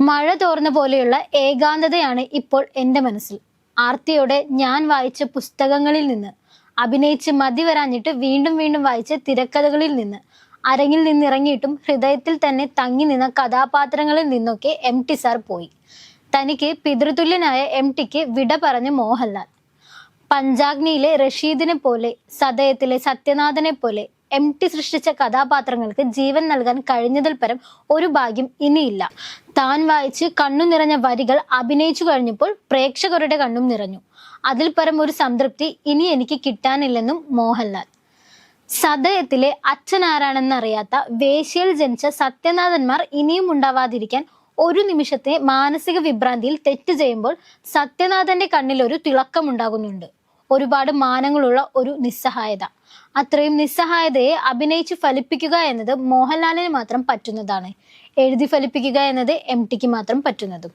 മഴ തോർന്ന പോലെയുള്ള ഏകാന്തതയാണ് ഇപ്പോൾ എൻ്റെ മനസ്സിൽ. ആർത്തിയോടെ ഞാൻ വായിച്ച പുസ്തകങ്ങളിൽ നിന്ന്, അഭിനയിച്ച് മതി വരാഞ്ഞിട്ട് വീണ്ടും വീണ്ടും വായിച്ച തിരക്കഥകളിൽ നിന്ന്, അരങ്ങിൽ നിന്നിറങ്ങിയിട്ടും ഹൃദയത്തിൽ തന്നെ തങ്ങി നിന്ന കഥാപാത്രങ്ങളിൽ നിന്നൊക്കെ MT സാർ പോയി. തനിക്ക് പിതൃതുല്യനായ MTക്ക് വിട പറഞ്ഞ മോഹൻലാൽ. പഞ്ചാഗ്നിയിലെ റഷീദിനെ പോലെ, സദയത്തിലെ സത്യനാഥനെ പോലെ MT സൃഷ്ടിച്ച കഥാപാത്രങ്ങൾക്ക് ജീവൻ നൽകാൻ കഴിഞ്ഞതിൽ പരം ഒരു ഭാഗ്യം ഇനിയില്ല. താൻ വായിച്ച് കണ്ണു നിറഞ്ഞ വരികൾ അഭിനയിച്ചു കഴിഞ്ഞപ്പോൾ പ്രേക്ഷകരുടെ കണ്ണും നിറഞ്ഞു. അതിൽ പരം ഒരു സംതൃപ്തി ഇനി എനിക്ക് കിട്ടാനില്ലെന്നും മോഹൻലാൽ. സദയത്തിലെ അച്ഛൻ ആരാണെന്നറിയാത്ത വേശ്യയിൽ ജനിച്ച സത്യനാഥന്മാർ ഇനിയും ഉണ്ടാവാതിരിക്കാൻ ഒരു നിമിഷത്തെ മാനസിക വിഭ്രാന്തിയിൽ തെറ്റ് ചെയ്യുമ്പോൾ സത്യനാഥന്റെ കണ്ണിൽ ഒരു തിളക്കമുണ്ടാകുന്നുണ്ട്. ഒരുപാട് മാനങ്ങളുള്ള ഒരു നിസ്സഹായത. അത്രയും നിസ്സഹായതയെ അഭിനയിച്ച് ഫലിപ്പിക്കുക എന്നത് മോഹൻലാലിന് മാത്രം പറ്റുന്നതാണ്. എഴുതി ഫലിപ്പിക്കുക എന്നത് MTക്ക് മാത്രം പറ്റുന്നതും.